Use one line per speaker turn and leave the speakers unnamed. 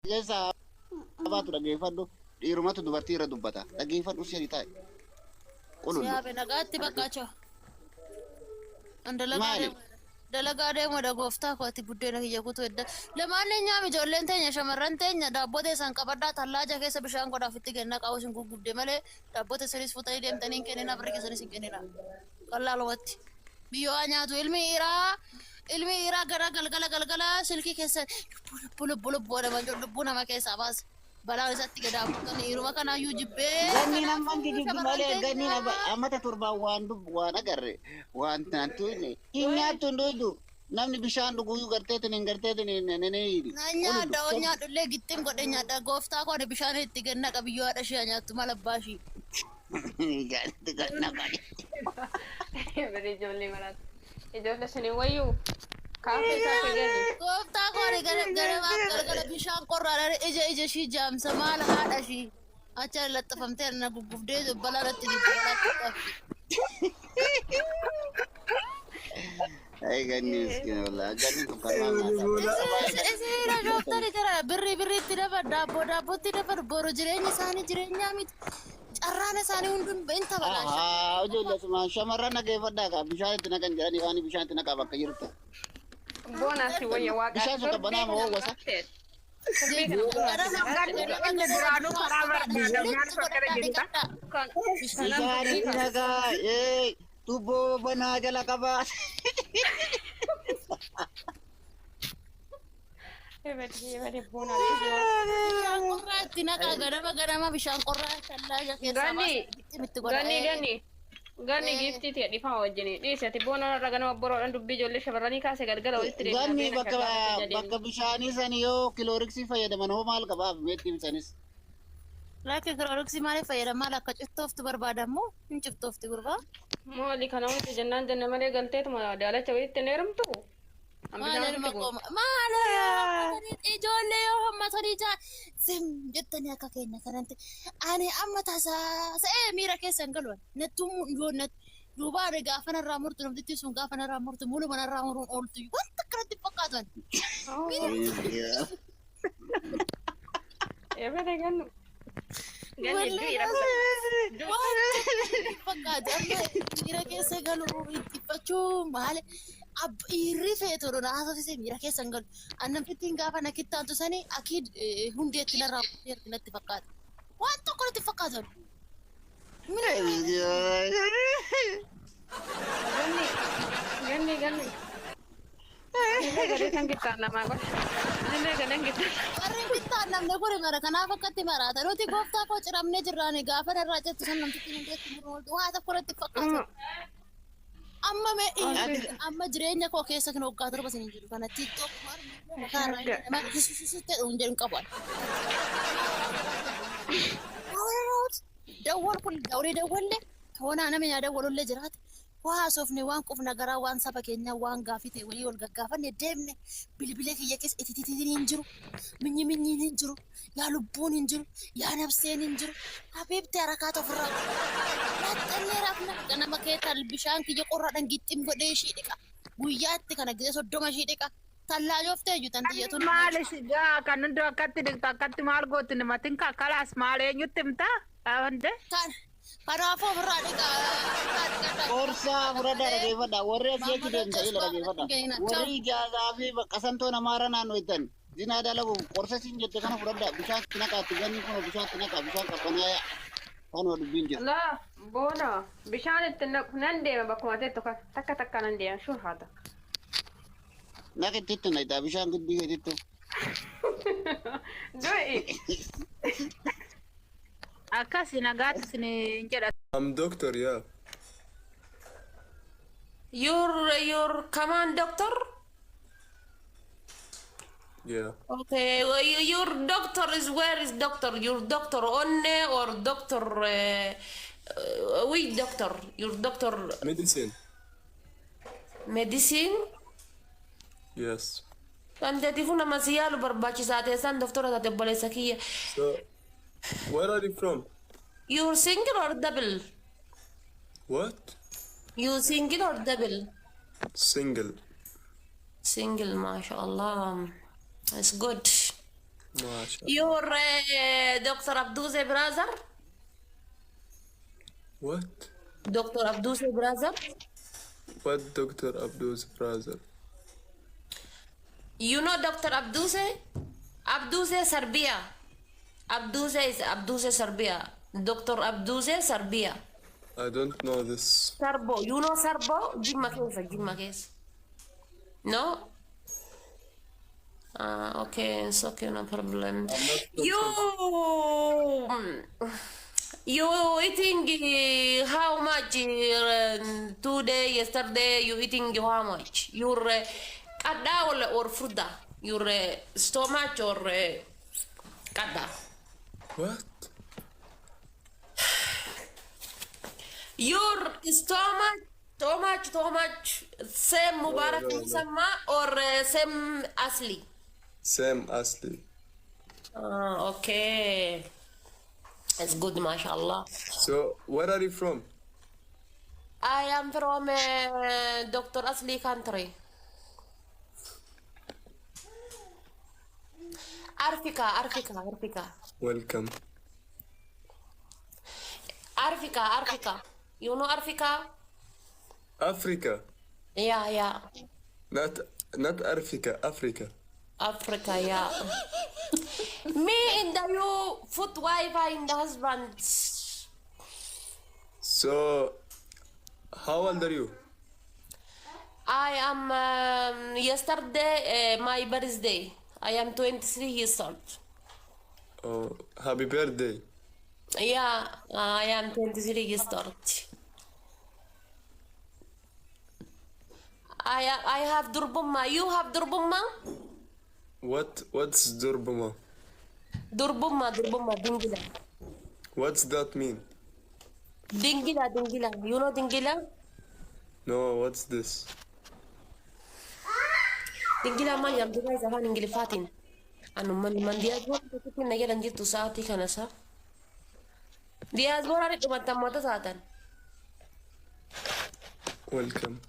Keessa baatu dhaggeeffadhu. Dhiirumatu dubartii irra dubbata. Dhaggeeffadhu sirrii taa'e. Qulullu.
Siyaame nagaatti baqqaacha. An
Maali?
dalagaa deemudha gooftaa kooti buddeena kiyya kutuu edda. Lamaaneenyaam ijoolleen teenya shamarran teenya daabboo teessan qabadhaa tallaaja keessa bishaan godhaaf itti kenna qabu isin gurgudde malee daabboo teessanis futanii deemtanii hin kennina birri keessanis hin kennina. Qallaalumatti. Biyyoo haa nyaatu ilmi dhiiraa gara galgala silkii keessa lubbuu nama keessaa baase. Balaan isatti gadaamuudhaan dhiiruma kanaayyuu jibbee.
Ganni namaan jijjiiru malee ganni ammata torbaan waan agarre waan tantu hin nyaattu hin dhuydu. Namni bishaan dhuguyyuu garteetiin hin garteetiin hin
nyaadha on nyaadhullee gittiin godhe nyaadha gooftaa koone bishaan itti ganna qabiyyoo haadha ishee nyaattu mala abbaa ishii.
Jaalitti ganna qani.
Bari ijoollee maraatu. Ijoollee sanii wayyuu kaafee isaatti galli.
Gooftaa koone gara bishaan qorraadhaan ija ishii jaamsa maala haadha ishii. Acha laxxafamtee na gugubdee balaa irratti
Ay ganni miskiina walaa ganni tukkarraa nyaata.
Isiira gooftaan jira birriitti dafa daabbootti dafa boru jireenya isaanii jireenyaa miti. Carraan isaanii hundun beenta badhaasha.
Ijoollee sumaan shamarran dhageeffadhaa kaa bishaan itti naqan jedhanii waan bishaan itti naqaa bakka jirtu.
Boonasi wayya waaqa.
Bishaan sun qabbanaa moo wasa? Bishaan itti naqaa tubboo banaa jala qabaa.
Bishaan qorraa itti naqaa ganama bishaan qorraa tallaaja keessaa baasa.
Ganni giftii ta'e dhifaa wajjini dhiisati boona irra ganama boroodhaan dubbii ijoollee shamarranii kaasee galgala walitti deemaa.
Ganni bakka bishaanii sani yoo kilooriksii fayyadaman hoo maal qabaaf meetti ibsanis.
Laakiin kilooriksii maaliif fayyadaman maal akka ciftooftu barbaadamu hin ciftoofti gurbaa.
Mooli kana wanti jennaan jenne malee galteetuma daalacha walitti hin heerumtu.
Maal ijoollee yoo hammatanii sim jettanii akka keenya kanatti ani amma taasa'ee miira keessa hin galuun duubaa gaafa narraa murtu namtittii sun gaafa narraa murtu muluma narraa muruun ooltu wanta akkanatti fakkaatan.
Eebale gannu.
Fakkaate miira keessa galuu ittifachuu maali? Irri feetu dha haasofise miira keessa hin galu. Annan fittiin gaafa nakkittaantu sani akiid hundeetti narraa natti fakkaata. Waan tokko natti fakkaatan.
Ganni. Gadi kan kittaan namaa godha. Gadi kittaan.
Warri kittaan namne kun mara kanaaf akkatti maraata. Nuti gooftaa koo ciramnee jirraani gaafa narraa jettu san namtitti hundeetti waa tokko natti fakkaatan. Amma jireenya koo keessa kan waggaa torba sanii jiru kana TikTok nama sususutte dhuun jedhu qabu. Dawwal kun dawwalle toonaa namni yaa dawwalullee jiraate waa haasofne waan qufna garaa waan saba keenyaa waan gaafii ta'e walii wal gaggaafanne deemne bilbila kiyya keessa itititiin hin jiru minyiin hin jiru yaa lubbuun hin jiru yaa nabseen hin jiru habiibti harakaata ofirraa laxxannee raafna nama keetal bishaan kiyya qorraadhaan gixxim godhee ishii dhiqa guyyaatti kana gisee 30 ishii dhiqa tallaajoftee iyyuu tan xiyyatuun.
Maal gaa kan hundi akkatti dhiqxu akkatti maal gootu nimatiin kalaas maal eenyutti himtaa?
Kanaafuu ofirraa dhiqaa.
Qorsaa fudhadhaa dhageeffadhaa. Warri asii achi deemsa ila dhageeffadhaa. Warri ijaazaa fi qasantoo namaarra naannoo ittan zinaa dalagu qorsa siin jette kana fudhadhaa. Bishaan itti naqaatti ganni kun bishaan itti naqaa bishaan qabbanaaya kanuma dubbiin jira.
Laa boona bishaan itti nan deema bakkuma teettu takka nan deema shuun haata.
Naqitti itti naqxaa bishaan gidbii keetitti.
Du'i.
Akkasi nagaatti sin jedha.
I'm doctor, yeah.
You're command doctor?
Yeah.
Okay, well, your doctor is where is doctor? Your doctor only or doctor? Which doctor? Your doctor
Medicine.
medicine?
Yes.
Kan jadi funa masiyalu barbaachisaa teessan doktora taate obboleessa kiyya.
So, where are you from?
You're single or double?
What?
You single or double?
Single.
Single, mashallah. It's good.
Masha.
Your Dr. Abduse brother?
What?
Dr. Abduse brother?
What Dr. Abdul's brother?
You know Dr. Abduse? Abduse Serbia. Abduse is Abduse Serbia. Dr. Abduse Serbia.
I don't know this.
Sarbo. You know Sarbo? Jimma case. No? Okay, it's okay, no problem. You eating how much today, yesterday, you eating how much? Your kada or fruta? Your stomach or kada?
What?
Your stomach, same Mubarak Musamma or same Asli?
Sam Asli.
Okay. It's good, mashallah.
So, where are you from?
I am from Dr. Asli country. Arfika.
Welcome.
Arfika. You know Arfika?
Africa.
Yeah.
Not Africa. Africa.
Africa, yeah. Me in the you foot Wi-Fi in the husband.
So, how old are you?
I am yesterday my birthday. I am 23 years old.
Oh, happy birthday.
Yeah, I am 23 years old. I have Durbumma. You have Durbumma?
What's Durbama?
Durbumma, Dingila.
What's that mean?
Dingila. You know Dingila?
No, what's this?
Dingila man yam dubai zaman Ingilifatin. Anu man diazbora tututin na yalan jirtu saati kana sa. Diazbora ri tumata mata saatan.
Welcome.